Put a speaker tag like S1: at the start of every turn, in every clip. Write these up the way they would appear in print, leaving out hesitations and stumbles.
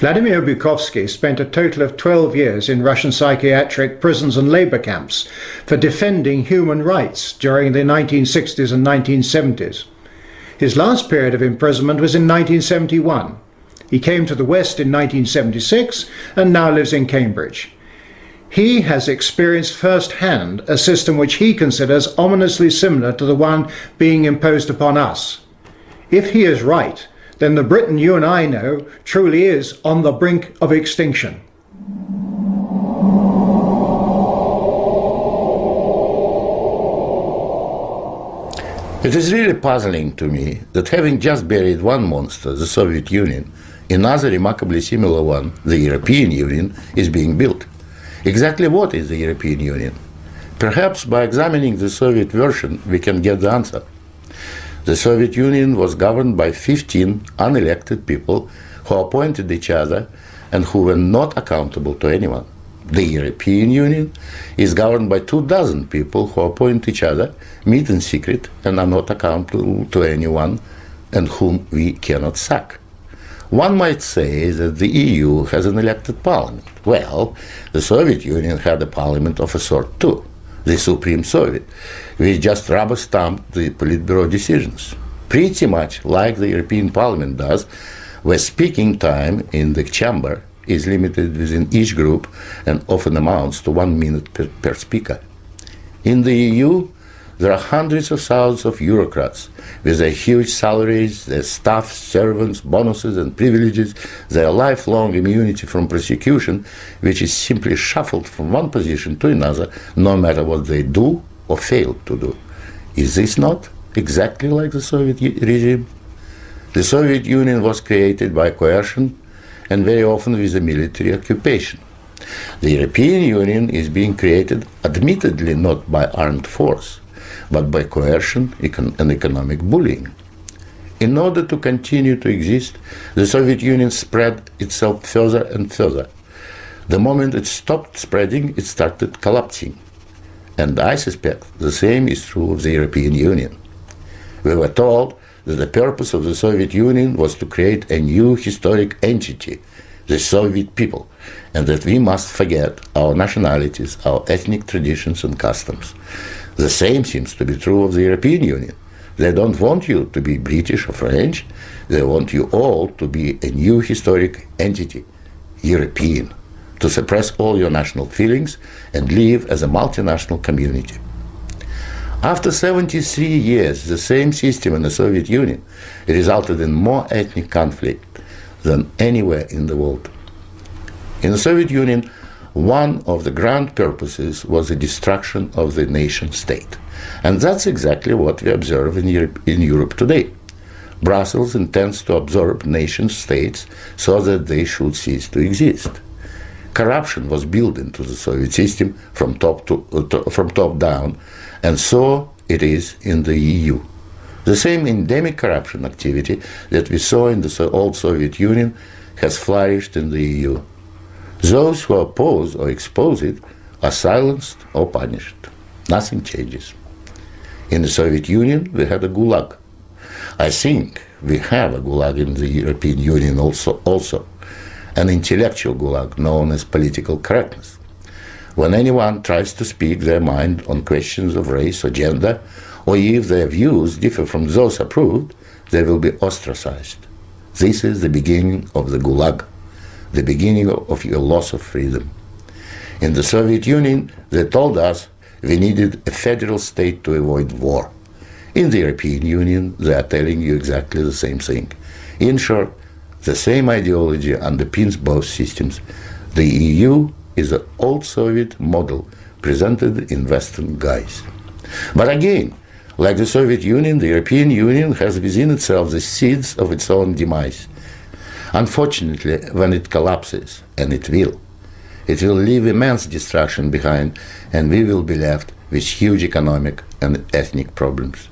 S1: Vladimir Bukovsky spent a total of 12 years in Russian psychiatric prisons and labor camps for defending human rights during the 1960s and 1970s. His last period of imprisonment was in 1971. He came to the West in 1976 and now lives in Cambridge. He has experienced firsthand a system which he considers ominously similar to the one being imposed upon us. If he is right, then the Britain you and I know truly is on the brink of extinction.
S2: It is really puzzling to me that having just buried one monster, the Soviet Union, another remarkably similar one, the European Union, is being built. Exactly what is the European Union? Perhaps by examining the Soviet version we can get the answer. The Soviet Union was governed by 15 unelected people who appointed each other and who were not accountable to anyone. The European Union is governed by 24 people who appoint each other, meet in secret, and are not accountable to anyone, and whom we cannot sack. One might say that the EU has an elected parliament. Well, the Soviet Union had a parliament of a sort too, the Supreme Soviet, which just rubber-stamped the Politburo decisions, pretty much like the European Parliament does, where speaking time in the chamber is limited within each group and often amounts to 1 minute per speaker. In the EU, there are hundreds of thousands of bureaucrats with their huge salaries, their staff, servants, bonuses and privileges, their lifelong immunity from prosecution, which is simply shuffled from one position to another, no matter what they do or fail to do. Is this not exactly like the Soviet regime? The Soviet Union was created by coercion and very often with a military occupation. The European Union is being created admittedly not by armed force, but by coercion and economic bullying. In order to continue to exist, the Soviet Union spread itself further and further. The moment it stopped spreading, it started collapsing. And I suspect the same is true of the European Union. We were told that the purpose of the Soviet Union was to create a new historic entity, the Soviet people, and that we must forget our nationalities, our ethnic traditions and customs. The same seems to be true of the European Union. They don't want you to be British or French, they want you all to be a new historic entity, European, to suppress all your national feelings and live as a multinational community. After 73 years, the same system in the Soviet Union resulted in more ethnic conflict than anywhere in the world. In the Soviet Union, one of the grand purposes was the destruction of the nation state. And that's exactly what we observe in Europe today. Brussels intends to absorb nation states so that they should cease to exist. Corruption was built into the Soviet system from top down, and so it is in the EU. The same endemic corruption activity that we saw in the old Soviet Union has flourished in the EU. Those who oppose or expose it are silenced or punished. Nothing changes. In the Soviet Union, we had a gulag. I think we have a gulag in the European Union also, an intellectual gulag known as political correctness. When anyone tries to speak their mind on questions of race or gender, or if their views differ from those approved, they will be ostracized. This is the beginning of the gulag, the beginning of your loss of freedom. In the Soviet Union, they told us we needed a federal state to avoid war. In the European Union, they are telling you exactly the same thing. In short, the same ideology underpins both systems. The EU is an old Soviet model presented in Western guise. But again, like the Soviet Union, the European Union has within itself the seeds of its own demise. Unfortunately, when it collapses, and it will leave immense destruction behind, and we will be left with huge economic and ethnic problems.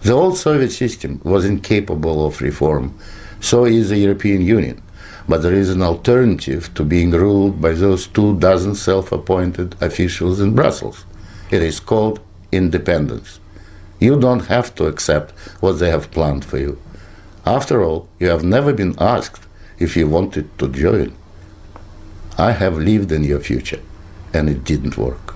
S2: The old Soviet system was incapable of reform, so is the European Union. But there is an alternative to being ruled by those 24 self-appointed officials in Brussels. It is called independence. You don't have to accept what they have planned for you. After all, you have never been asked if you wanted to join. I have lived in your future, and it didn't work.